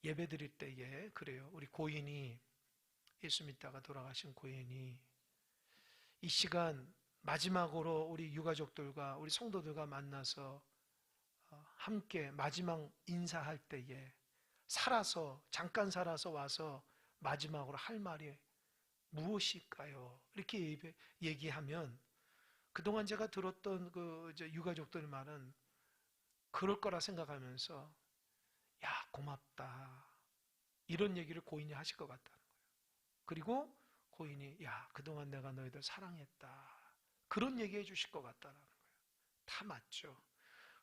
예배 드릴 때에 그래요. 우리 고인이, 예수 믿다가 돌아가신 고인이 이 시간 마지막으로 우리 유가족들과 우리 성도들과 만나서 함께 마지막 인사할 때에 잠깐 살아서 와서 마지막으로 할 말이 무엇일까요? 이렇게 얘기하면 그동안 제가 들었던 그 유가족들 말은 그럴 거라 생각하면서 야, 고맙다, 이런 얘기를 고인이 하실 것 같다는 거예요. 그리고 고인이 야, 그동안 내가 너희들 사랑했다, 그런 얘기 해주실 것 같다는 거예요. 다 맞죠.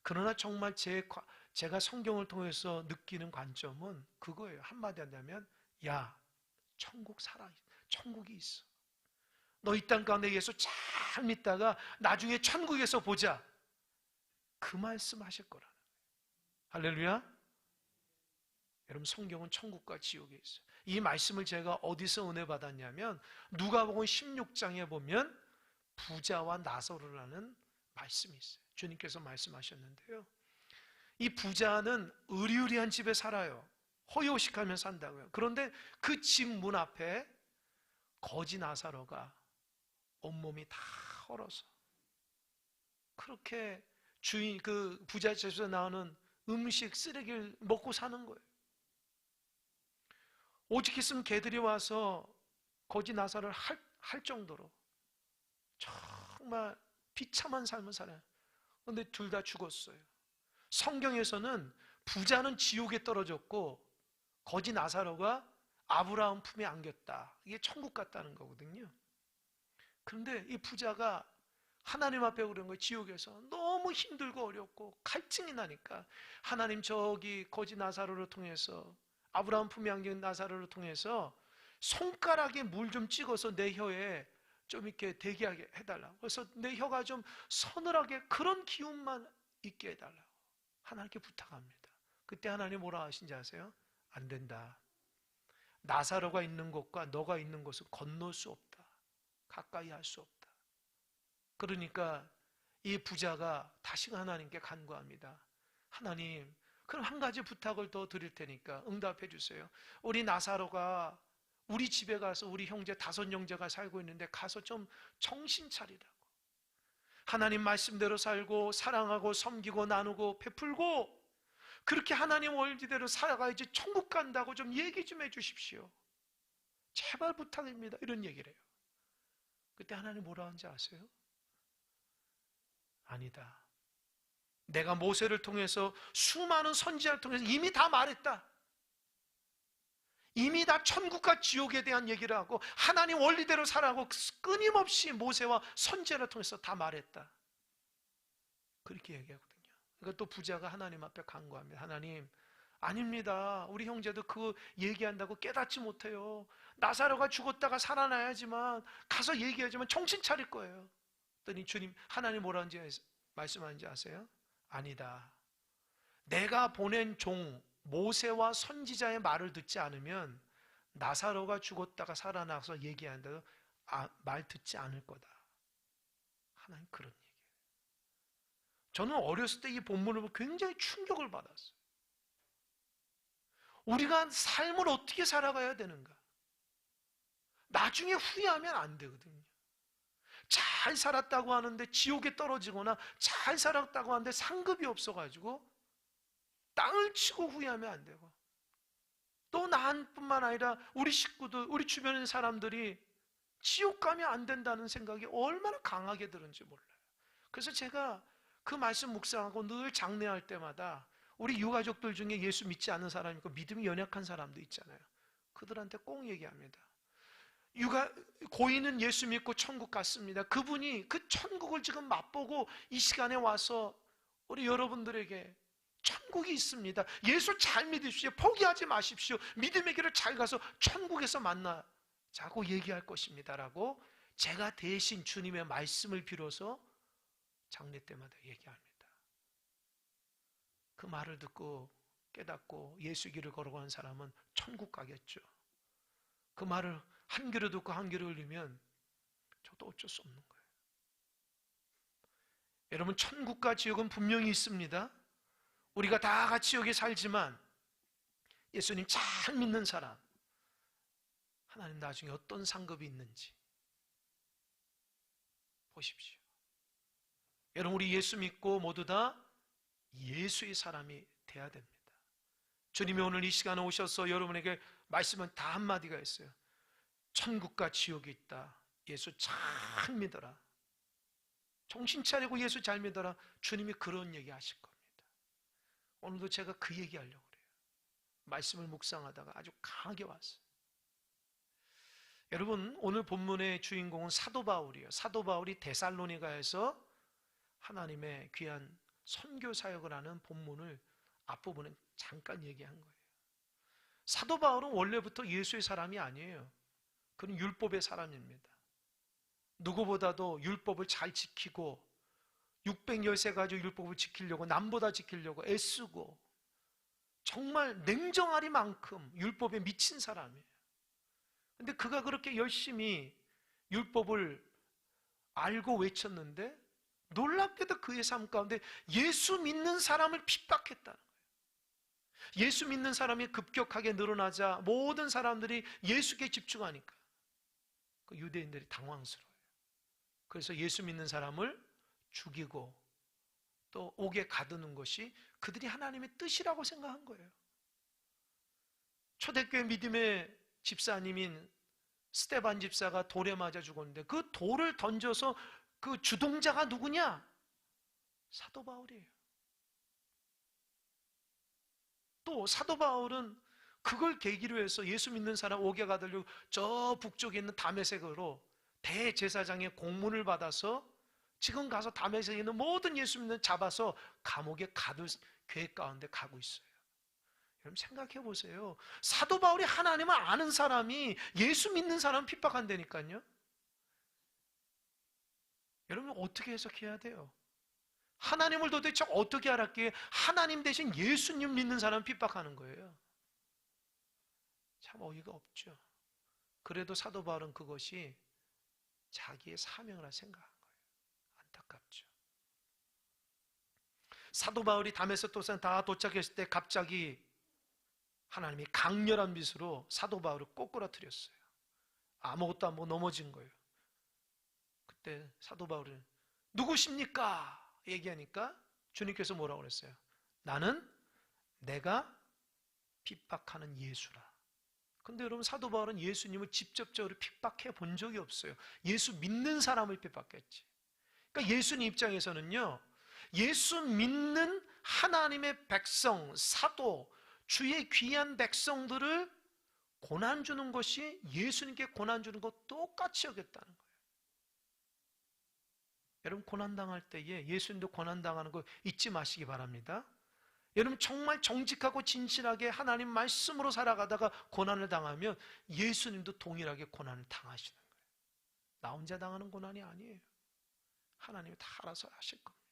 그러나 정말 제가 성경을 통해서 느끼는 관점은 그거예요. 한마디 한다면 야, 천국이 있어. 너 이 땅 가운데 예수 잘 믿다가 나중에 천국에서 보자, 그 말씀 하실 거라는 거예요. 할렐루야. 여러분, 성경은 천국과 지옥에 있어요. 이 말씀을 제가 어디서 은혜 받았냐면 누가복음 16장에 보면 부자와 나사로라는 말씀이 있어요. 주님께서 말씀하셨는데요, 이 부자는 의리의리한 집에 살아요. 허요식하며 산다고요. 그런데 그 집 문 앞에 거지 나사로가 온몸이 다 얼어서 그렇게 그 부자 집에서 나오는 음식 쓰레기를 먹고 사는 거예요. 오직 있으면 개들이 와서 거지 나사로를 할 정도로 정말 비참한 삶을 살아요. 그런데 둘 다 죽었어요. 성경에서는 부자는 지옥에 떨어졌고 거지 나사로가 아브라함 품에 안겼다, 이게 천국 같다는 거거든요. 그런데 이 부자가 하나님 앞에 그런 거예요. 지옥에서 너무 힘들고 어렵고 갈증이 나니까 하나님, 저기 거지 나사로를 통해서, 아브라함 품에 안긴 나사로를 통해서 손가락에 물 좀 찍어서 내 혀에 좀 이렇게 대게 하게 해달라고. 그래서 내 혀가 좀 서늘하게 그런 기운만 있게 해달라고 하나님께 부탁합니다. 그때 하나님 뭐라 하신지 아세요? 안 된다. 나사로가 있는 곳과 너가 있는 곳은 건널 수 없다. 가까이 할 수 없다. 그러니까 이 부자가 다시 하나님께 간구합니다. 하나님, 그럼 한 가지 부탁을 더 드릴 테니까 응답해 주세요. 우리 나사로가 우리 집에 가서 우리 형제 5형제가 살고 있는데 가서 좀 정신 차리라고. 하나님 말씀대로 살고 사랑하고 섬기고 나누고 베풀고 그렇게 하나님 원리대로 살아가야지 천국 간다고 좀 얘기 좀 해주십시오. 제발 부탁입니다. 이런 얘기를 해요. 그때 하나님 뭐라 하는지 아세요? 아니다. 내가 모세를 통해서 수많은 선지자를 통해서 이미 다 말했다. 이미 다 천국과 지옥에 대한 얘기를 하고 하나님 원리대로 살아가고 끊임없이 모세와 선지자를 통해서 다 말했다. 그렇게 얘기하거든요. 그러니까 또 부자가 하나님 앞에 간구합니다. 하나님, 아닙니다. 우리 형제도 그거 얘기한다고 깨닫지 못해요. 나사로가 죽었다가 살아나야지만, 가서 얘기하지만 정신 차릴 거예요. 그랬더니 주님, 하나님 뭐라는지 말씀하는지 아세요? 아니다. 내가 보낸 종 모세와 선지자의 말을 듣지 않으면 나사로가 죽었다가 살아나서 얘기한다고 말 듣지 않을 거다. 하나님 그런 얘기예요. 저는 어렸을 때 이 본문을 보고 굉장히 충격을 받았어요. 우리가 삶을 어떻게 살아가야 되는가? 나중에 후회하면 안 되거든요. 잘 살았다고 하는데 지옥에 떨어지거나 잘 살았다고 하는데 상급이 없어가지고 땅을 치고 후회하면 안 되고, 또 나뿐만 아니라 우리 식구들, 우리 주변에 있는 사람들이 지옥 가면 안 된다는 생각이 얼마나 강하게 들은지 몰라요. 그래서 제가 그 말씀 묵상하고 늘 장례할 때마다 우리 유가족들 중에 예수 믿지 않는 사람이 있고 믿음이 연약한 사람도 있잖아요. 그들한테 꼭 얘기합니다. 고인은 예수 믿고 천국 갔습니다. 그분이 그 천국을 지금 맛보고 이 시간에 와서 우리 여러분들에게 천국이 있습니다. 예수 잘 믿으십시오. 포기하지 마십시오. 믿음의 길을 잘 가서 천국에서 만나자고 얘기할 것입니다라고 제가 대신 주님의 말씀을 빌어서 장례 때마다 얘기합니다. 그 말을 듣고 깨닫고 예수 길을 걸어가는 사람은 천국 가겠죠. 그 말을 한 귀로 듣고 한 귀로 흘리면 저도 어쩔 수 없는 거예요. 여러분, 천국과 지옥은 분명히 있습니다. 우리가 다 같이 여기 살지만 예수님 잘 믿는 사람, 하나님 나중에 어떤 상급이 있는지 보십시오. 여러분, 우리 예수 믿고 모두 다 예수의 사람이 돼야 됩니다. 주님이 오늘 이 시간에 오셔서 여러분에게 말씀은 다 한마디가 있어요. 천국과 지옥이 있다. 예수 잘 믿어라. 정신 차리고 예수 잘 믿어라. 주님이 그런 얘기 하실 겁니다. 오늘도 제가 그 얘기 하려고 그래요. 말씀을 묵상하다가 아주 강하게 왔어요. 여러분, 오늘 본문의 주인공은 사도 바울이에요. 사도 바울이 데살로니가에서 하나님의 귀한 선교 사역을 하는 본문을 앞부분에 잠깐 얘기한 거예요. 사도 바울은 원래부터 예수의 사람이 아니에요. 그는 율법의 사람입니다. 누구보다도 율법을 잘 지키고 600열세 가지고 율법을 지키려고, 남보다 지키려고 애쓰고 정말 냉정하리만큼 율법에 미친 사람이에요. 근데 그가 그렇게 열심히 율법을 알고 외쳤는데 놀랍게도 그의 삶 가운데 예수 믿는 사람을 핍박했다는 거예요. 예수 믿는 사람이 급격하게 늘어나자 모든 사람들이 예수께 집중하니까 그 유대인들이 당황스러워요. 그래서 예수 믿는 사람을 죽이고 또 옥에 가두는 것이 그들이 하나님의 뜻이라고 생각한 거예요. 초대교회 믿음의 집사님인 스데반 집사가 돌에 맞아 죽었는데 그 돌을 던져서 그 주동자가 누구냐? 사도 바울이에요. 또 사도 바울은 그걸 계기로 해서 예수 믿는 사람 옥에 가두려고 저 북쪽에 있는 다메섹으로 대제사장의 공문을 받아서 지금 가서 다메섹에 있는 모든 예수 믿는 잡아서 감옥에 가둘 계획 가운데 가고 있어요. 여러분 생각해 보세요. 사도 바울이 하나님을 아는 사람이 예수 믿는 사람 핍박한다니까요. 여러분 어떻게 해석해야 돼요? 하나님을 도대체 어떻게 알았기에 하나님 대신 예수님 믿는 사람 핍박하는 거예요? 참 어이가 없죠. 그래도 사도 바울은 그것이 자기의 사명이라 생각한 거예요. 안타깝죠. 사도 바울이 다메섹 도상 다 도착했을 때 갑자기 하나님이 강렬한 빛으로 사도 바울을 꼬꾸라뜨렸어요. 아무것도 안 보고 넘어진 거예요. 그때 사도 바울은 누구십니까? 얘기하니까 주님께서 뭐라고 그랬어요? 나는 내가 핍박하는 예수라. 근데 여러분 사도 바울은 예수님을 직접적으로 핍박해 본 적이 없어요. 예수 믿는 사람을 핍박했지. 그러니까 예수님 입장에서는요, 예수 믿는 하나님의 백성, 사도, 주의 귀한 백성들을 고난 주는 것이 예수님께 고난 주는 것 똑같이 여겼다는 거예요. 여러분 고난 당할 때에 예수님도 고난 당하는 거 잊지 마시기 바랍니다. 여러분 정말 정직하고 진실하게 하나님 말씀으로 살아가다가 고난을 당하면 예수님도 동일하게 고난을 당하시는 거예요. 나 혼자 당하는 고난이 아니에요. 하나님이 다 알아서 하실 겁니다.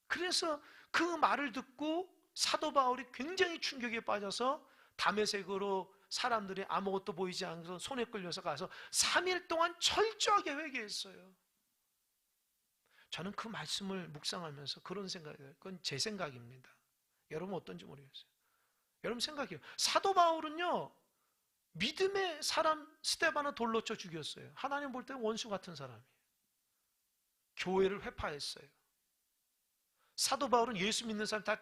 그래서 그 말을 듣고 사도 바울이 굉장히 충격에 빠져서 다메섹으로 사람들이 아무것도 보이지 않아서 손에 끌려서 가서 3일 동안 철저하게 회개했어요. 저는 그 말씀을 묵상하면서 그런 생각이 들어요. 그건 제 생각입니다. 여러분 어떤지 모르겠어요. 여러분 생각해요. 사도 바울은요, 믿음의 사람 스데반을 돌로 쳐 죽였어요. 하나님 볼 때 원수 같은 사람이에요. 교회를 회파했어요. 사도 바울은 예수 믿는 사람 다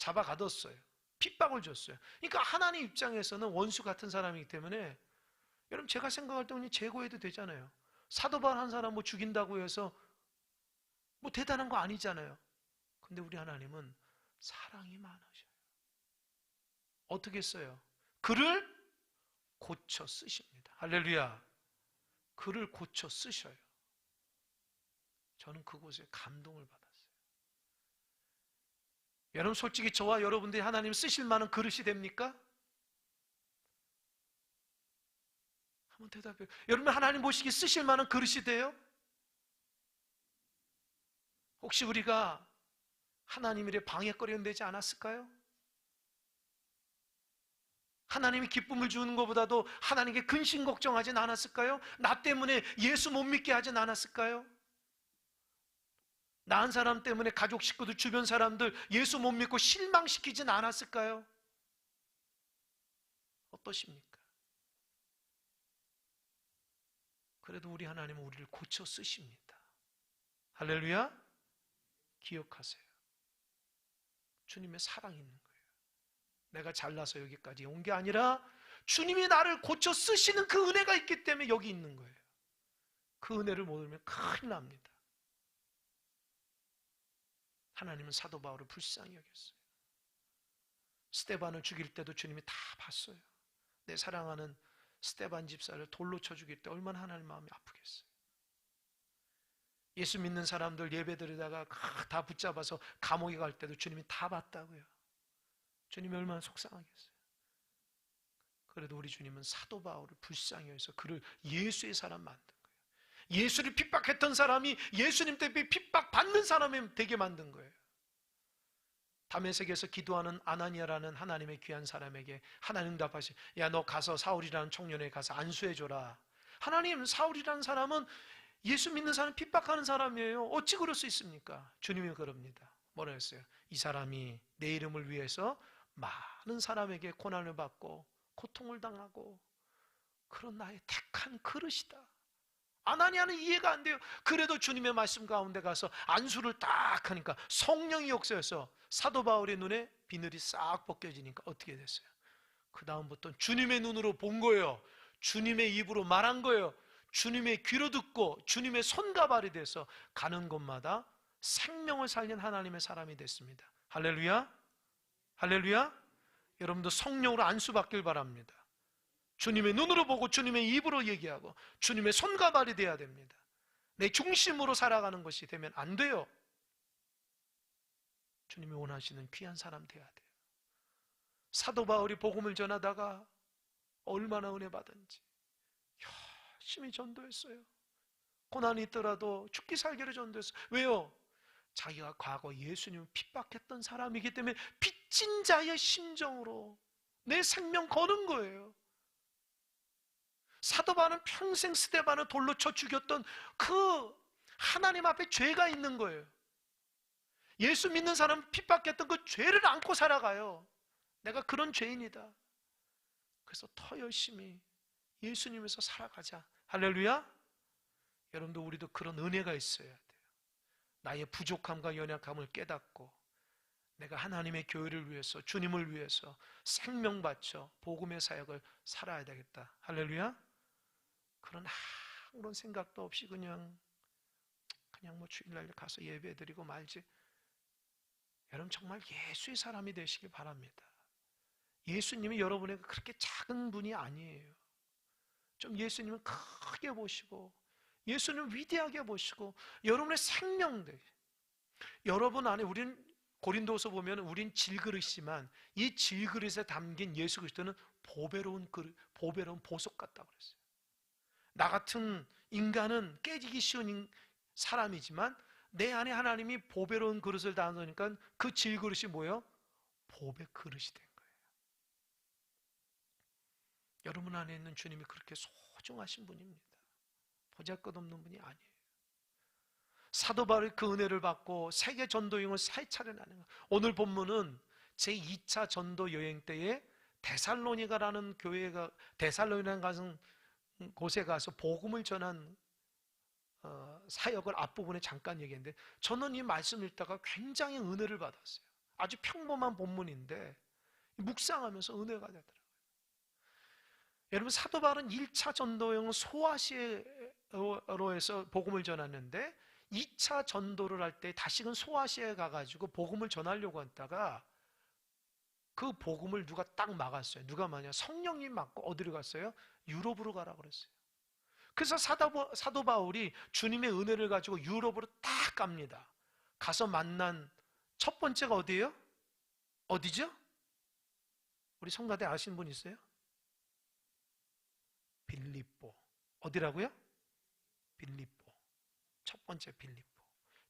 잡아 가뒀어요. 핍박을 줬어요. 그러니까 하나님 입장에서는 원수 같은 사람이기 때문에 여러분 제가 생각할 때 그냥 제거해도 되잖아요. 사도 바울 한 사람 뭐 죽인다고 해서 뭐 대단한 거 아니잖아요. 근데 우리 하나님은 사랑이 많으셔요. 어떻게 써요? 그를 고쳐 쓰십니다. 할렐루야. 그를 고쳐 쓰셔요. 저는 그곳에 감동을 받았어요. 여러분 솔직히 저와 여러분들이 하나님 쓰실 만한 그릇이 됩니까? 한번 대답해요. 여러분 하나님 보시기 쓰실 만한 그릇이 돼요? 혹시 우리가 하나님 일에 방해거리가 되지 않았을까요? 하나님이 기쁨을 주는 것보다도 하나님께 근심 걱정하진 않았을까요? 나 때문에 예수 못 믿게 하진 않았을까요? 나 한 사람 때문에 가족 식구들 주변 사람들 예수 못 믿고 실망시키진 않았을까요? 어떠십니까? 그래도 우리 하나님은 우리를 고쳐 쓰십니다. 할렐루야. 기억하세요. 주님의 사랑이 있는 거예요. 내가 잘나서 여기까지 온 게 아니라 주님이 나를 고쳐 쓰시는 그 은혜가 있기 때문에 여기 있는 거예요. 그 은혜를 모르면 큰일 납니다. 하나님은 사도 바울을 불쌍히 여겼어요. 스데반을 죽일 때도 주님이 다 봤어요. 내 사랑하는 스데반 집사를 돌로 쳐 죽일 때 얼마나 하나님 마음이 아프겠어요. 예수 믿는 사람들 예배 드리다가 다 붙잡아서 감옥에 갈 때도 주님이 다 봤다고요. 주님이 얼마나 속상하겠어요. 그래도 우리 주님은 사도 바울을 불쌍히 여기서 그를 예수의 사람 만든 거예요. 예수를 핍박했던 사람이 예수님 때문에 핍박받는 사람이 되게 만든 거예요. 다메섹에서 기도하는 아나니아라는 하나님의 귀한 사람에게 하나님 응답하시, 야, 너 가서 사울이라는 청년에게 가서 안수해줘라. 하나님, 사울이라는 사람은 예수 믿는 사람 핍박하는 사람이에요. 어찌 그럴 수 있습니까? 주님이 그럽니다. 뭐라 했어요? 이 사람이 내 이름을 위해서 많은 사람에게 고난을 받고 고통을 당하고 그런 나의 택한 그릇이다. 아나니아는 이해가 안 돼요. 그래도 주님의 말씀 가운데 가서 안수를 딱 하니까 성령이 역사해서 사도 바울의 눈에 비늘이 싹 벗겨지니까 어떻게 됐어요? 그 다음부터는 주님의 눈으로 본 거예요. 주님의 입으로 말한 거예요. 주님의 귀로 듣고 주님의 손과 발이 돼서 가는 곳마다 생명을 살린 하나님의 사람이 됐습니다. 할렐루야. 할렐루야. 여러분도 성령으로 안수받길 바랍니다. 주님의 눈으로 보고 주님의 입으로 얘기하고 주님의 손과 발이 돼야 됩니다. 내 중심으로 살아가는 것이 되면 안 돼요. 주님이 원하시는 귀한 사람 돼야 돼요. 사도 바울이 복음을 전하다가 얼마나 은혜 받은지 열심히 전도했어요. 고난이 있더라도 죽기 살기로 전도했어요. 왜요? 자기가 과거 예수님을 핍박했던 사람이기 때문에 빚진 자의 심정으로 내 생명 거는 거예요. 사도 바울은 평생 스데반을 돌로 쳐 죽였던 그 하나님 앞에 죄가 있는 거예요. 예수 믿는 사람을 핍박했던 그 죄를 안고 살아가요. 내가 그런 죄인이다. 그래서 더 열심히 예수님에서 살아가자. 할렐루야. 여러분도 우리도 그런 은혜가 있어야 돼요. 나의 부족함과 연약함을 깨닫고 내가 하나님의 교회를 위해서 주님을 위해서 생명 바쳐 복음의 사역을 살아야 되겠다. 할렐루야. 그런 아무런 생각도 없이 그냥 뭐 주일날 가서 예배 드리고 말지. 여러분 정말 예수의 사람이 되시길 바랍니다. 예수님이 여러분에게 그렇게 작은 분이 아니에요. 좀 예수님을 크게 보시고 예수님을 위대하게 보시고 여러분의 생명들, 여러분 안에 우리는 고린도서 보면 우린 질그릇이지만 이 질그릇에 담긴 예수 그리스도는 보배로운 그릇, 보배로운 보석 같다고 그랬어요. 나 같은 인간은 깨지기 쉬운 사람이지만 내 안에 하나님이 보배로운 그릇을 담으니까 그 질그릇이 뭐예요? 보배 그릇이 된 거예요. 여러분 안에 있는 주님이 그렇게 소중하신 분입니다. 보잘것없는 분이 아니에요. 사도 바울이 그 은혜를 받고 세계 전도 여행을 세 차례 나는 거예요. 오늘 본문은 제2차 전도 여행 때에 데살로니가라는 교회가 데살로니가라는 곳에 가서 복음을 전한 사역을 앞부분에 잠깐 얘기했는데 저는 이 말씀 읽다가 굉장히 은혜를 받았어요. 아주 평범한 본문인데 묵상하면서 은혜가 되더라고요. 여러분 사도 바울은 1차 전도여행 소아시아로 해서 복음을 전했는데 2차 전도를 할 때 다시금 소아시아에 가가지고 복음을 전하려고 했다가 그 복음을 누가 딱 막았어요. 누가 막냐? 성령님 막고 어디로 갔어요? 유럽으로 가라고 그랬어요. 그래서 사도 바울이 주님의 은혜를 가지고 유럽으로 딱 갑니다. 가서 만난 첫 번째가 어디예요? 어디죠? 우리 성가대 아시는 분 있어요? 빌립보. 어디라고요? 빌립보. 첫 번째 빌립보.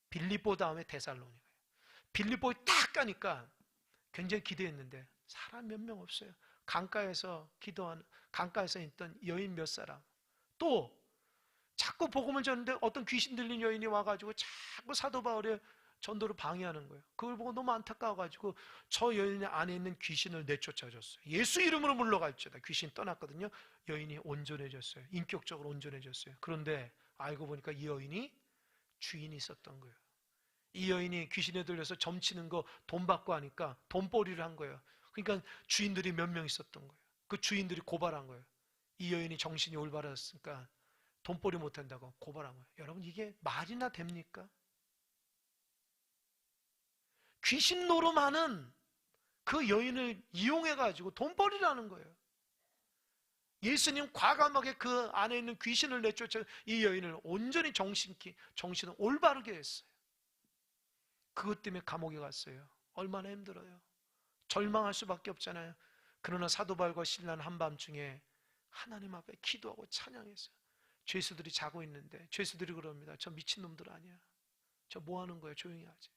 빌립보 다음에 데살로니가예요. 빌립보에 딱 가니까 굉장히 기대했는데 사람 몇 명 없어요. 강가에서 기도하는, 강가에서 있던 여인 몇 사람. 또 자꾸 복음을 전하는데 어떤 귀신 들린 여인이 와가지고 자꾸 사도 바울의 전도를 방해하는 거예요. 그걸 보고 너무 안타까워가지고 저 여인 안에 있는 귀신을 내쫓아줬어요. 예수 이름으로 물러갈지어다. 귀신이 떠났거든요. 여인이 온전해졌어요. 인격적으로 온전해졌어요. 그런데 알고 보니까 이 여인이 주인이 있었던 거예요. 이 여인이 귀신에 들려서 점치는 거 돈 받고 하니까 돈벌이를 한 거예요. 그러니까 주인들이 몇 명 있었던 거예요. 그 주인들이 고발한 거예요. 이 여인이 정신이 올바랐으니까 돈벌이 못한다고 고발한 거예요. 여러분, 이게 말이나 됩니까? 귀신 노름하는 그 여인을 이용해가지고 돈벌이를 하는 거예요. 예수님 과감하게 그 안에 있는 귀신을 내쫓아 이 여인을 온전히 정신을 올바르게 했어요. 그것 때문에 감옥에 갔어요. 얼마나 힘들어요. 절망할 수밖에 없잖아요. 그러나 사도 바울과 실라는 한밤중에 하나님 앞에 기도하고 찬양했어요. 죄수들이 자고 있는데 죄수들이 그럽니다. 저 미친놈들 아니야. 저 뭐 하는 거예요? 조용히 하지.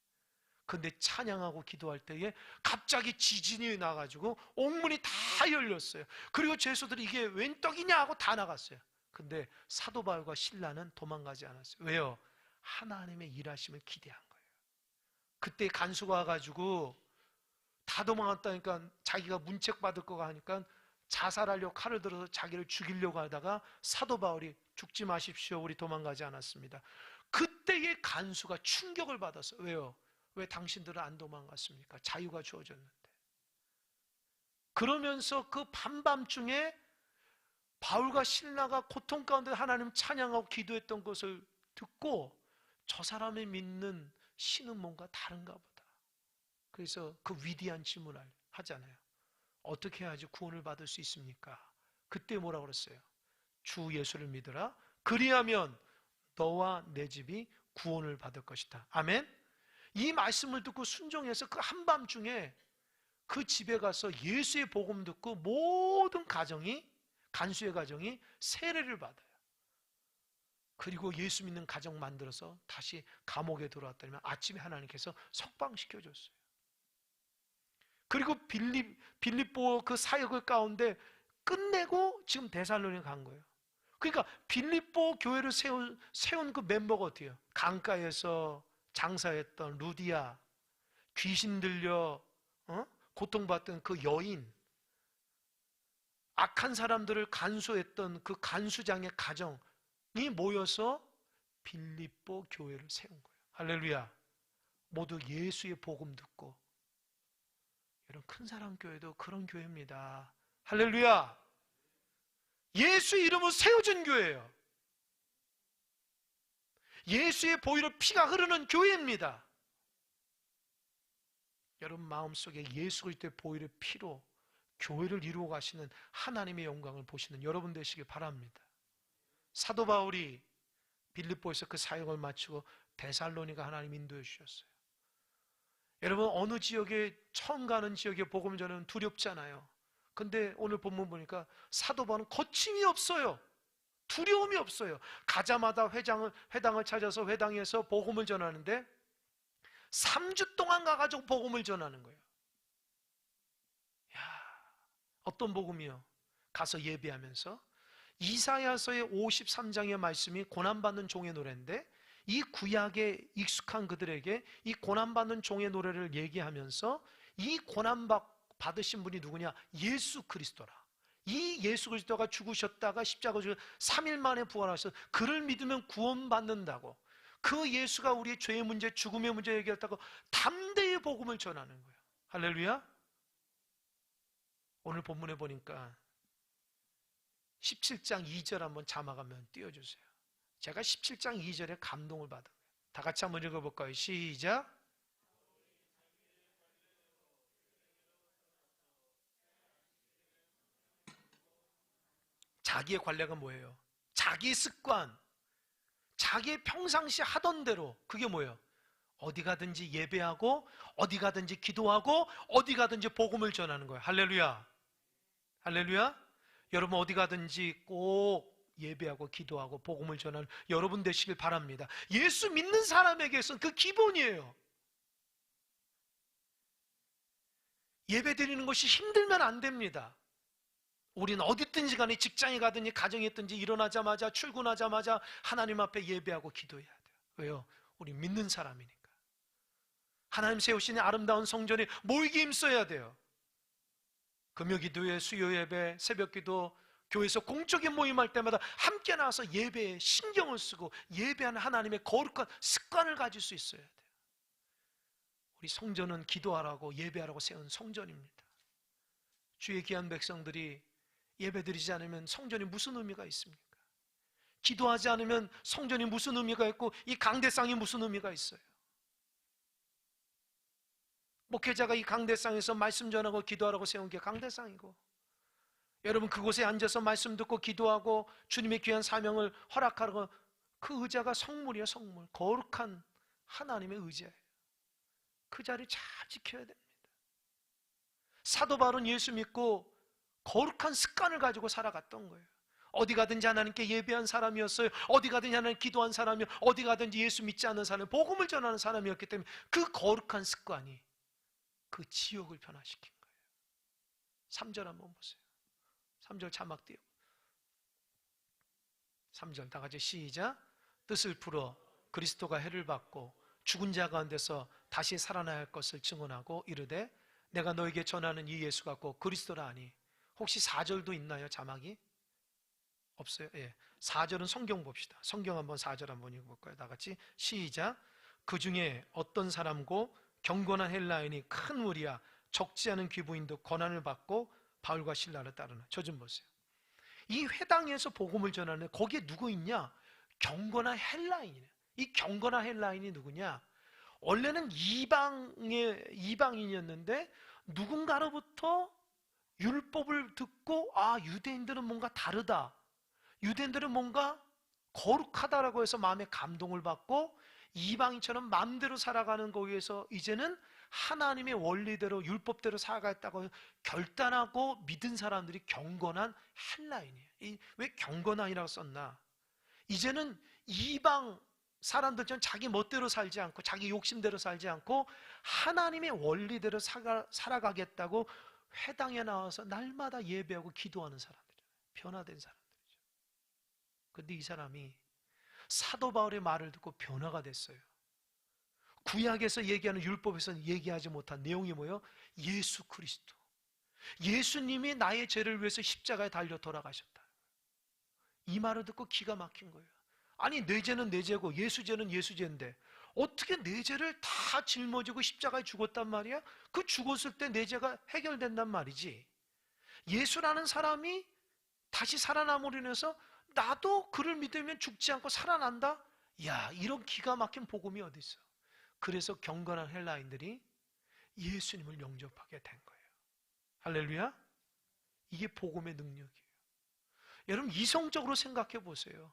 근데 찬양하고 기도할 때에 갑자기 지진이 나가지고 옥문이 다 열렸어요. 그리고 죄수들이 이게 웬 떡이냐 하고 다 나갔어요. 근데 사도 바울과 실라는 도망가지 않았어요. 왜요? 하나님의 일하심을 기대한 거예요. 그때 간수가 와가지고 다 도망갔다니까 자기가 문책 받을 거가 하니까 자살하려고 칼을 들어서 자기를 죽이려고 하다가 사도 바울이 죽지 마십시오. 우리 도망가지 않았습니다. 그때의 간수가 충격을 받았어요. 왜요? 왜 당신들은 안 도망갔습니까? 자유가 주어졌는데. 그러면서 그 밤밤중에 바울과 실라가 고통 가운데 하나님 찬양하고 기도했던 것을 듣고 저 사람이 믿는 신은 뭔가 다른가 보다. 그래서 그 위대한 질문을 하잖아요. 어떻게 해야지 구원을 받을 수 있습니까? 그때 뭐라고 그랬어요? 주 예수를 믿으라. 그리하면 너와 내 집이 구원을 받을 것이다. 아멘? 이 말씀을 듣고 순종해서 그 한밤중에 그 집에 가서 예수의 복음 듣고 모든 가정이, 간수의 가정이 세례를 받아요. 그리고 예수 믿는 가정 만들어서 다시 감옥에 들어왔다면 아침에 하나님께서 석방시켜줬어요. 그리고 빌립보 그 사역을 가운데 끝내고 지금 데살로니가 간 거예요. 그러니까 빌립보 교회를 세운 그 멤버가 어때요? 강가에서 장사했던 루디아, 귀신 들려 고통받던 그 여인, 악한 사람들을 간수했던 그 간수장의 가정이 모여서 빌립보 교회를 세운 거예요. 할렐루야. 모두 예수의 복음 듣고. 여러분, 큰 사람 교회도 그런 교회입니다. 할렐루야. 예수 이름으로 세워진 교회예요. 예수의 보혈의 피가 흐르는 교회입니다. 여러분 마음속에 예수 그리스도의 보혈의 피로 교회를 이루어 가시는 하나님의 영광을 보시는 여러분 되시길 바랍니다. 사도 바울이 빌립보에서 그 사역을 마치고 데살로니가 하나님 인도해 주셨어요. 여러분 어느 지역에 처음 가는 지역에 복음 전하면 두렵잖아요. 근데 오늘 본문 보니까 사도 바울은 거침이 없어요. 두려움이 없어요. 가자마자 회당을 찾아서 회당에서 복음을 전하는데 3주 동안 가가지고 복음을 전하는 거예요. 야, 어떤 복음이요? 가서 예배하면서 이사야서의 53장의 말씀이 고난받는 종의 노래인데 이 구약에 익숙한 그들에게 이 고난받는 종의 노래를 얘기하면서 이 고난받으신 분이 누구냐? 예수 그리스도라. 이 예수 그리스도가 죽으셨다가 십자가 죽으셔서 3일 만에 부활하셔서 그를 믿으면 구원받는다고, 그 예수가 우리의 죄의 문제, 죽음의 문제 얘기했다고 담대히 복음을 전하는 거예요. 할렐루야. 오늘 본문에 보니까 17장 2절 한번 자막하면 띄워주세요. 제가 17장 2절에 감동을 받은 거예요. 다 같이 한번 읽어볼까요? 시작. 자기의 관례가 뭐예요? 자기 습관, 자기의 평상시 하던 대로. 그게 뭐예요? 어디 가든지 예배하고 어디 가든지 기도하고 어디 가든지 복음을 전하는 거예요. 할렐루야. 할렐루야. 여러분 어디 가든지 꼭 예배하고 기도하고 복음을 전하는 여러분 되시길 바랍니다. 예수 믿는 사람에게서는 그 기본이에요. 예배 드리는 것이 힘들면 안 됩니다. 우리는 어디든지 간에 직장에 가든지 가정에 있든지 일어나자마자 출근하자마자 하나님 앞에 예배하고 기도해야 돼요. 왜요? 우리 믿는 사람이니까. 하나님 세우신 아름다운 성전에 모이기 힘써야 돼요. 금요기도회, 수요예배, 새벽기도, 교회에서 공적인 모임할 때마다 함께 나와서 예배에 신경을 쓰고 예배하는 하나님의 거룩한 습관을 가질 수 있어야 돼요. 우리 성전은 기도하라고 예배하라고 세운 성전입니다. 주의 귀한 백성들이 예배드리지 않으면 성전이 무슨 의미가 있습니까? 기도하지 않으면 성전이 무슨 의미가 있고 이 강대상이 무슨 의미가 있어요? 목회자가 이 강대상에서 말씀 전하고 기도하라고 세운 게 강대상이고, 여러분 그곳에 앉아서 말씀 듣고 기도하고 주님의 귀한 사명을 허락하라고, 그 의자가 성물이에요. 성물, 거룩한 하나님의 의자예요. 그 자리 잘 지켜야 됩니다. 사도 바울은 예수 믿고 거룩한 습관을 가지고 살아갔던 거예요. 어디 가든지 하나님께 예배한 사람이었어요. 어디 가든지 하나님 기도한 사람이요, 어디 가든지 예수 믿지 않는 사람, 복음을 전하는 사람이었기 때문에 그 거룩한 습관이 그 지역을 변화시킨 거예요. 3절 한번 보세요. 3절 자막 띄워. 3절 다 같이 시작. 뜻을 풀어 그리스도가 해를 받고 죽은 자 가운데서 다시 살아나야 할 것을 증언하고 이르되 내가 너에게 전하는 이 예수가 곧 그리스도라 하니. 혹시 4절도 있나요? 자막이? 없어요? 예. 4절은 성경 봅시다. 성경 한번 4절 한번 읽어볼까요? 다 같이 시작. 그 중에 어떤 사람고 경건한 헬라인이 큰 무리야 적지 않은 귀부인도 고난을 받고 바울과 실라를 따르는. 저 좀 보세요. 이 회당에서 복음을 전하는 거기에 누구 있냐? 경건한 헬라인이네. 이 경건한 헬라인이 누구냐? 원래는 이방인이었는데 누군가로부터 율법을 듣고 유대인들은 뭔가 다르다, 유대인들은 뭔가 거룩하다라고 해서 마음에 감동을 받고 이방인처럼 마음대로 살아가는 거기에서 이제는 하나님의 원리대로 율법대로 살아가겠다고 결단하고 믿은 사람들이 경건한 헬라인이에요. 왜 경건한이라고 썼나? 이제는 이방 사람들처럼 자기 멋대로 살지 않고 자기 욕심대로 살지 않고 하나님의 원리대로 살아가겠다고 회당에 나와서 날마다 예배하고 기도하는 사람들이에요. 변화된 사람들이죠. 그런데 이 사람이 사도 바울의 말을 듣고 변화가 됐어요. 구약에서 얘기하는 율법에서는 얘기하지 못한 내용이 뭐예요? 예수 그리스도, 예수님이 나의 죄를 위해서 십자가에 달려 돌아가셨다. 이 말을 듣고 기가 막힌 거예요. 아니 내 죄는 내 죄고 예수 죄는 예수 죄인데 어떻게 내 죄를 다 짊어지고 십자가에 죽었단 말이야? 그 죽었을 때 내 죄가 해결된단 말이지. 예수라는 사람이 다시 살아남으로 인해서 나도 그를 믿으면 죽지 않고 살아난다? 야, 이런 기가 막힌 복음이 어디 있어? 그래서 경건한 헬라인들이 예수님을 영접하게 된 거예요. 할렐루야. 이게 복음의 능력이에요. 여러분 이성적으로 생각해 보세요.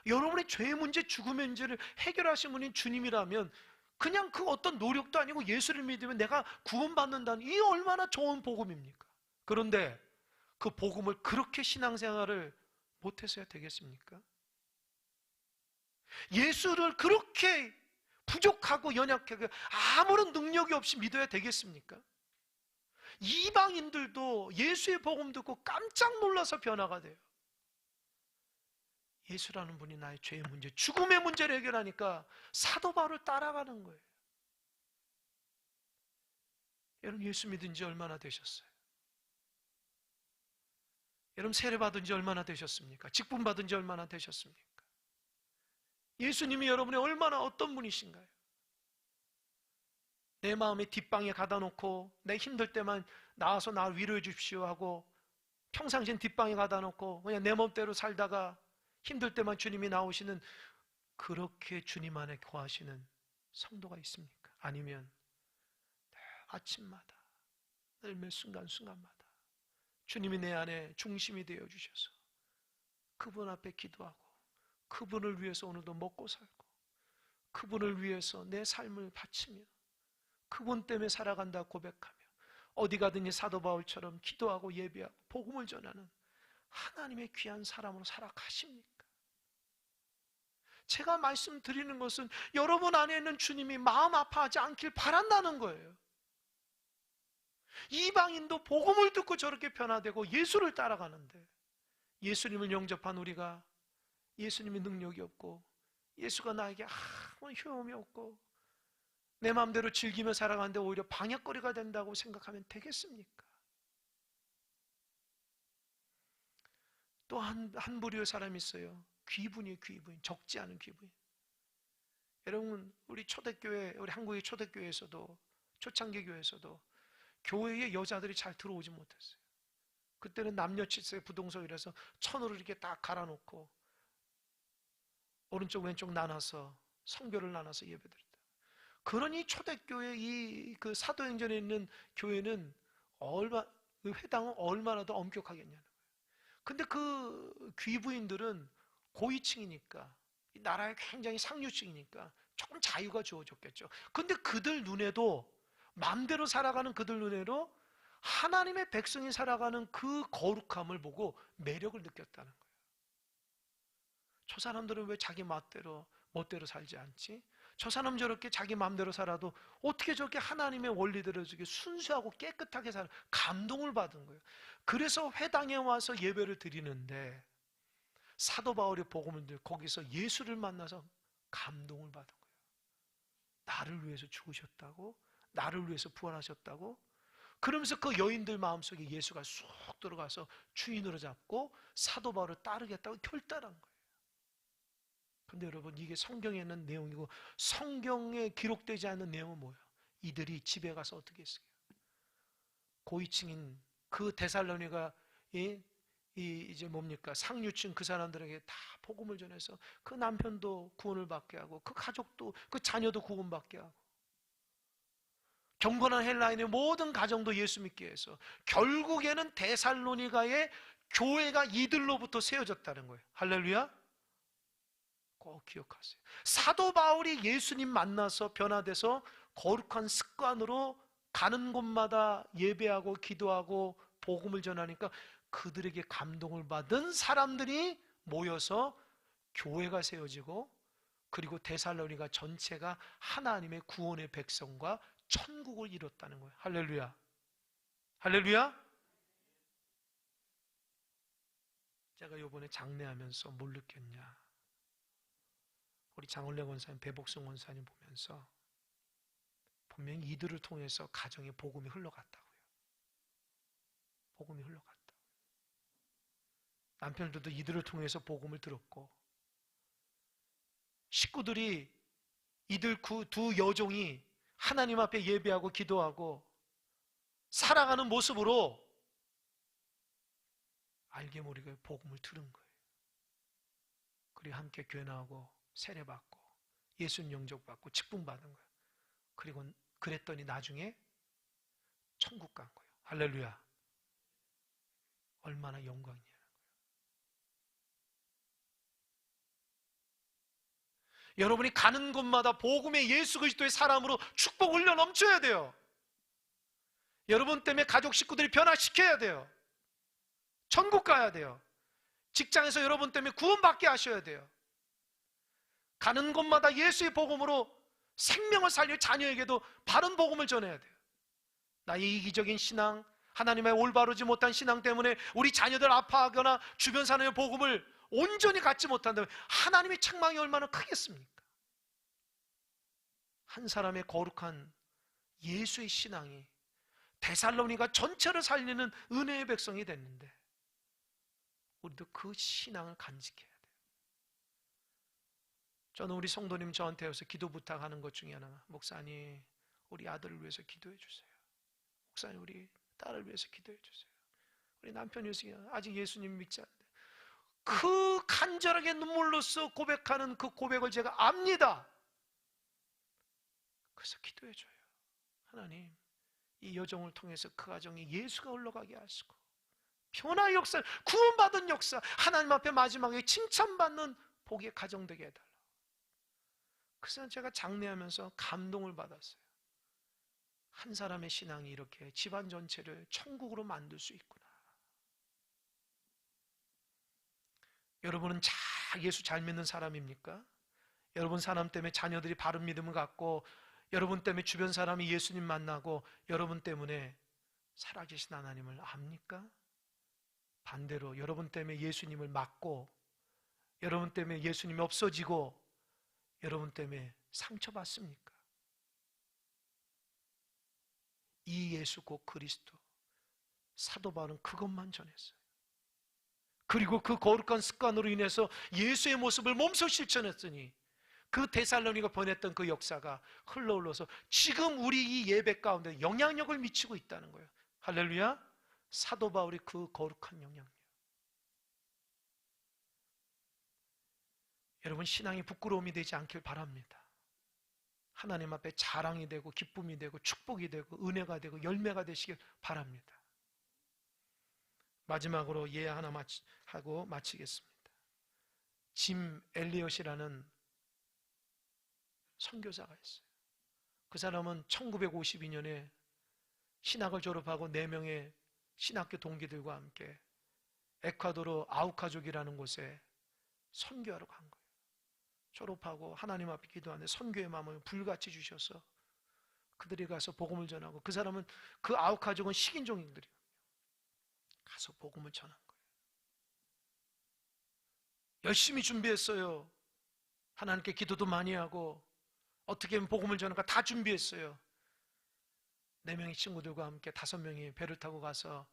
여러분의 죄의 문제, 죽음의 문제를 해결하신 분이 주님이라면 그냥 그 어떤 노력도 아니고 예수를 믿으면 내가 구원받는다는, 이 얼마나 좋은 복음입니까? 그런데 그 복음을 그렇게 신앙생활을 못해서야 되겠습니까? 예수를 그렇게 부족하고 연약하게 아무런 능력이 없이 믿어야 되겠습니까? 이방인들도 예수의 복음 듣고 깜짝 놀라서 변화가 돼요. 예수라는 분이 나의 죄의 문제, 죽음의 문제를 해결하니까 사도 바울을 따라가는 거예요. 여러분 예수 믿은 지 얼마나 되셨어요? 여러분 세례 받은 지 얼마나 되셨습니까? 직분 받은 지 얼마나 되셨습니까? 예수님이 여러분의 얼마나 어떤 분이신가요? 내 마음의 뒷방에 가다 놓고 내 힘들 때만 나와서 나를 위로해 주십시오 하고 평상시엔 뒷방에 가다 놓고 그냥 내 멋대로 살다가 힘들 때만 주님이 나오시는, 그렇게 주님 안에 거하시는 성도가 있습니까? 아니면 아침마다 늘 매 순간순간마다 주님이 내 안에 중심이 되어 주셔서 그분 앞에 기도하고 그분을 위해서 오늘도 먹고 살고 그분을 위해서 내 삶을 바치며 그분 때문에 살아간다 고백하며 어디 가든지 사도 바울처럼 기도하고 예배하고 복음을 전하는 하나님의 귀한 사람으로 살아가십니까? 제가 말씀드리는 것은 여러분 안에 있는 주님이 마음 아파하지 않길 바란다는 거예요. 이방인도 복음을 듣고 저렇게 변화되고 예수를 따라가는데 예수님을 영접한 우리가 예수님의 능력이 없고 예수가 나에게 아무 효험이 없고 내 마음대로 즐기며 살아가는데 오히려 방해거리가 된다고 생각하면 되겠습니까? 또 한 부류의 사람이 있어요. 귀분이에요, 귀분. 적지 않은 귀분. 여러분, 우리 초대교회, 우리 한국의 초대교회에서도, 초창기 교회에서도 교회에 여자들이 잘 들어오지 못했어요. 그때는 남녀 칠세 부동석이라서 천으로 이렇게 딱 갈아놓고 오른쪽 왼쪽 나눠서 성교를 나눠서 예배드렸다. 그러니 초대교회 그 사도행전에 있는 교회는 그 회당은 얼마나 더 엄격하겠냐는 거예요. 근데 그 귀부인들은 고위층이니까, 이 나라의 굉장히 상류층이니까 조금 자유가 주어졌겠죠. 근데 그들 눈에도, 마음대로 살아가는 그들 눈에도 하나님의 백성이 살아가는 그 거룩함을 보고 매력을 느꼈다는 거예요. 저 사람들은 왜 자기 멋대로 살지 않지? 저 사람 저렇게 자기 마음대로 살아도 어떻게 저렇게 하나님의 원리대로 저렇게 순수하고 깨끗하게 살아? 감동을 받은 거예요. 그래서 회당에 와서 예배를 드리는데 사도 바울의 복음을 듣고 거기서 예수를 만나서 감동을 받은 거예요. 나를 위해서 죽으셨다고? 나를 위해서 부활하셨다고? 그러면서 그 여인들 마음속에 예수가 쑥 들어가서 주인으로 잡고 사도 바울을 따르겠다고 결단한 거예요. 근데 여러분, 이게 성경에 있는 내용이고 성경에 기록되지 않는 내용은 뭐예요? 이들이 집에 가서 어떻게 했어요? 고위층인 그 데살로니가 이제 뭡니까? 상류층 그 사람들에게 다 복음을 전해서 그 남편도 구원을 받게 하고 그 가족도, 그 자녀도 구원받게 하고 경건한 헬라인의 모든 가정도 예수 믿게 해서 결국에는 데살로니가의 교회가 이들로부터 세워졌다는 거예요. 할렐루야. 꼭 기억하세요. 사도 바울이 예수님 만나서 변화돼서 거룩한 습관으로 가는 곳마다 예배하고 기도하고 복음을 전하니까 그들에게 감동을 받은 사람들이 모여서 교회가 세워지고, 그리고 데살로니가 전체가 하나님의 구원의 백성과 천국을 이뤘다는 거예요. 할렐루야. 할렐루야. 제가 요번에 장례하면서 뭘 느꼈냐? 우리 장원래 권사님, 배복승 권사님 보면서 분명히 이들을 통해서 가정에 복음이 흘러갔다고요. 복음이 흘러갔다. 남편들도 이들을 통해서 복음을 들었고, 식구들이 이들 두 여종이 하나님 앞에 예배하고 기도하고 살아가는 모습으로 알게 모르게 복음을 들은 거예요. 그리고 함께 교회 나오고 세례받고 예수님 영접받고 직분받은 거예요. 그리고 그랬더니 나중에 천국 간 거예요. 할렐루야. 얼마나 영광이냐는 거예요. 여러분이 가는 곳마다 복음의 예수 그리스도의 사람으로 축복 흘려 넘쳐야 돼요. 여러분 때문에 가족 식구들이 변화시켜야 돼요. 천국 가야 돼요. 직장에서 여러분 때문에 구원받게 하셔야 돼요. 가는 곳마다 예수의 복음으로 생명을 살려 자녀에게도 바른 복음을 전해야 돼요. 나의 이기적인 신앙, 하나님의 올바르지 못한 신앙 때문에 우리 자녀들 아파하거나 주변 사람의 복음을 온전히 갖지 못한다면 하나님의 책망이 얼마나 크겠습니까? 한 사람의 거룩한 예수의 신앙이 데살로니가 전체를 살리는 은혜의 백성이 됐는데 우리도 그 신앙을 간직해야 돼요. 저는 우리 성도님 저한테 와서 기도 부탁하는 것 중에 하나가, 목사님 우리 아들을 위해서 기도해 주세요. 목사님 우리 딸을 위해서 기도해 주세요. 우리 남편이 아직 예수님 믿지 않는데, 그 간절하게 눈물로써 고백하는 그 고백을 제가 압니다. 그래서 기도해 줘요. 하나님, 이 여정을 통해서 그 가정에 예수가 흘러가게 하시고 변화의 역사, 구원받은 역사, 하나님 앞에 마지막에 칭찬받는 복의 가정 되게 해달라. 그래서 제가 장례하면서 감동을 받았어요. 한 사람의 신앙이 이렇게 집안 전체를 천국으로 만들 수 있구나. 여러분은 예수 잘 믿는 사람입니까? 여러분 사람 때문에 자녀들이 바른 믿음을 갖고, 여러분 때문에 주변 사람이 예수님 만나고, 여러분 때문에 살아계신 하나님을 압니까? 반대로 여러분 때문에 예수님을 막고, 여러분 때문에 예수님이 없어지고, 여러분 때문에 상처받습니까? 이 예수 곧 그리스도. 사도 바울은 그것만 전했어요. 그리고 그 거룩한 습관으로 인해서 예수의 모습을 몸소 실천했으니 그 데살로니가 보냈던 그 역사가 흘러올라서 지금 우리 이 예배 가운데 영향력을 미치고 있다는 거예요. 할렐루야. 사도 바울이 그 거룩한 영향력. 여러분, 신앙이 부끄러움이 되지 않길 바랍니다. 하나님 앞에 자랑이 되고 기쁨이 되고 축복이 되고 은혜가 되고 열매가 되시길 바랍니다. 마지막으로 예 하나 하고 마치겠습니다. 짐 엘리엇이라는 선교사가 있어요. 그 사람은 1952년에 신학을 졸업하고 4명의 신학교 동기들과 함께 에콰도르 아우카족이라는 곳에 선교하러 간 거예요. 졸업하고 하나님 앞에 기도하는데 선교의 마음을 불같이 주셔서 그들이 가서 복음을 전하고, 그 사람은 그 아우카족은 식인종들이에요. 가서 복음을 전한 거예요. 열심히 준비했어요. 하나님께 기도도 많이 하고 어떻게 하면 복음을 전할까 다 준비했어요. 4명의 친구들과 함께 5명이 배를 타고 가서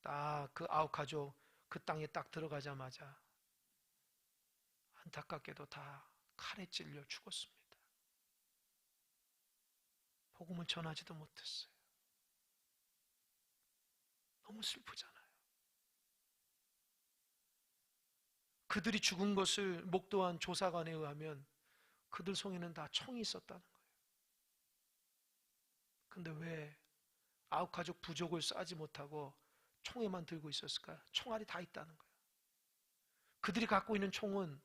딱 그 아우카족 그 땅에 딱 들어가자마자 안타깝게도 다 칼에 찔려 죽었습니다. 복음을 전하지도 못했어요. 너무 슬프잖아요. 그들이 죽은 것을 목도한 조사관에 의하면 그들 손에는 다 총이 있었다는 거예요. 근데 왜 아우카족 부족을 쏴지 못하고 총에만 들고 있었을까요? 총알이 다 있다는 거예요. 그들이 갖고 있는 총은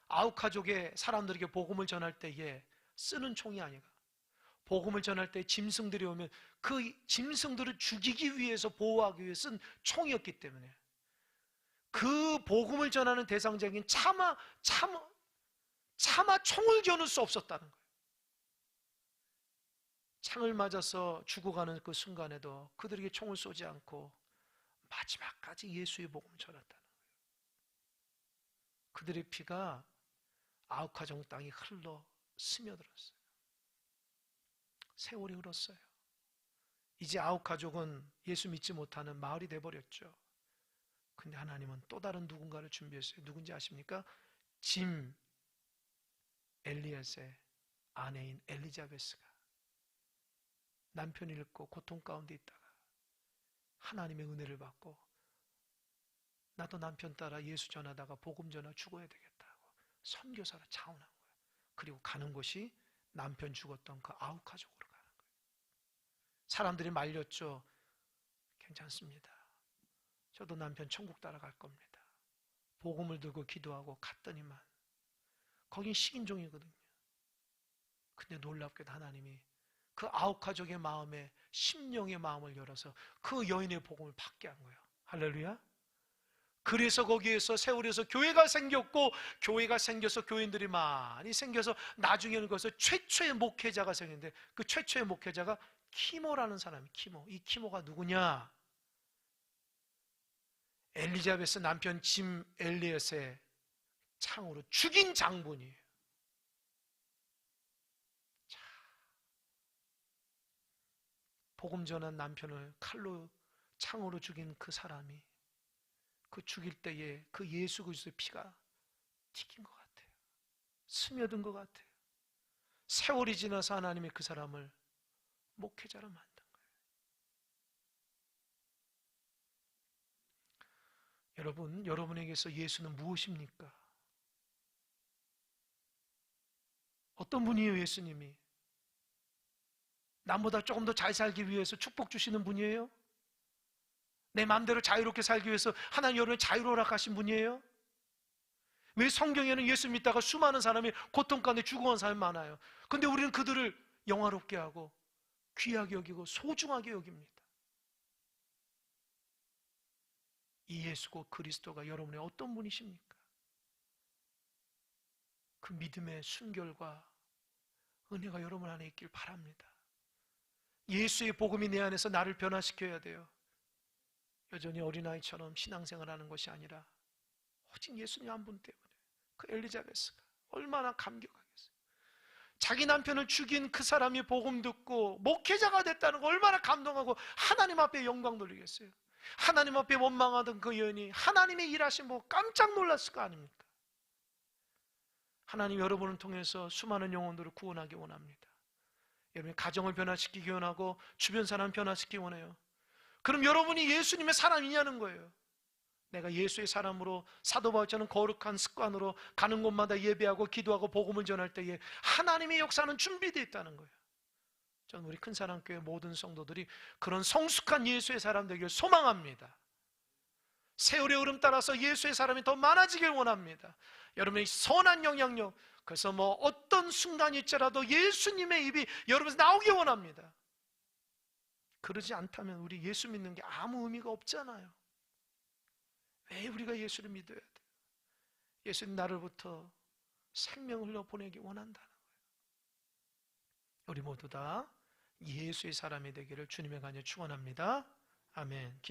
아우카족의 사람들에게 복음을 전할 때에 쓰는 총이 아니라 복음을 전할 때 짐승들이 오면 그 짐승들을 죽이기 위해서 보호하기 위해 쓴 총이었기 때문에 그 복음을 전하는 대상자에겐 차마 총을 겨눌 수 없었다는 거예요. 창을 맞아서 죽어가는 그 순간에도 그들에게 총을 쏘지 않고 마지막까지 예수의 복음을 전했다는 거예요. 그들의 피가 아우카족 땅에 흘러 스며들었어요. 세월이 흘렀어요. 이제 아우카족은 예수 믿지 못하는 마을이 돼버렸죠. 근데 하나님은 또 다른 누군가를 준비했어요. 누군지 아십니까? 짐 엘리엇의 아내인 엘리자베스가 남편을 잃고 고통 가운데 있다가 하나님의 은혜를 받고 나도 남편 따라 예수 전하다가 복음 전하 죽어야 되겠다고 선교사로 차원한 거예요. 그리고 가는 곳이 남편 죽었던 그 아우카족으로 가는 거예요. 사람들이 말렸죠. 괜찮습니다. 저도 남편 천국 따라갈 겁니다. 복음을 들고 기도하고 갔더니만 거긴 식인종이거든요. 근데 놀랍게도 하나님이 그 아우카족의 마음에 심령의 마음을 열어서 그 여인의 복음을 받게 한 거예요. 할렐루야. 그래서 거기에서 세월에서 교회가 생겼고, 교회가 생겨서 교인들이 많이 생겨서 나중에는 거기서 최초의 목회자가 생겼는데, 그 최초의 목회자가 키모라는 사람이 키모. 이 키모가 누구냐? 엘리자베스 남편 짐 엘리엇의 창으로 죽인 장본이에요. 자, 복음 전한 남편을 칼로 창으로 죽인 그 사람이 그 죽일 때에 그 예수 그리스도의 피가 튀긴 것 같아요. 스며든 것 같아요. 세월이 지나서 하나님이 그 사람을 목회자로 만든 거예요. 여러분, 여러분에게서 예수는 무엇입니까? 어떤 분이에요, 예수님이? 남보다 조금 더 잘 살기 위해서 축복 주시는 분이에요? 내 마음대로 자유롭게 살기 위해서 하나님 여러분을 자유로 허락하신 분이에요? 왜 성경에는 예수 믿다가 수많은 사람이 고통 가운데 죽어간 사람이 많아요? 근데 우리는 그들을 영화롭게 하고 귀하게 여기고 소중하게 여깁니다. 이 예수고 그리스도가 여러분의 어떤 분이십니까? 그 믿음의 순결과 은혜가 여러분 안에 있길 바랍니다. 예수의 복음이 내 안에서 나를 변화시켜야 돼요. 여전히 어린아이처럼 신앙생활하는 것이 아니라 오직 예수님 한 분 때문에 그 엘리자베스가 얼마나 감격하겠어요. 자기 남편을 죽인 그 사람이 복음 듣고 목회자가 됐다는 거 얼마나 감동하고 하나님 앞에 영광 돌리겠어요. 하나님 앞에 원망하던 그 여인이 하나님의 일하신 뭐 깜짝 놀랐을 거 아닙니까? 하나님 여러분을 통해서 수많은 영혼들을 구원하기 원합니다. 여러분의 가정을 변화시키기 원하고 주변 사람 변화시키기 원해요. 그럼 여러분이 예수님의 사람이냐는 거예요. 내가 예수의 사람으로 사도 바울처럼 거룩한 습관으로 가는 곳마다 예배하고 기도하고 복음을 전할 때에 하나님의 역사는 준비되어 있다는 거예요. 저는 우리 큰사랑교회 모든 성도들이 그런 성숙한 예수의 사람 되기를 소망합니다. 세월의 흐름 따라서 예수의 사람이 더 많아지길 원합니다. 여러분의 선한 영향력, 그래서 뭐 어떤 순간이 있더라도 예수님의 입이 여러분에서 나오기 원합니다. 그러지 않다면 우리 예수 믿는 게 아무 의미가 없잖아요. 왜 우리가 예수를 믿어야 돼요? 예수님 나를부터 생명을 흘려 보내기 원한다는 거예요. 우리 모두 다 예수의 사람이 되기를 주님의 간절히 축원합니다. 아멘.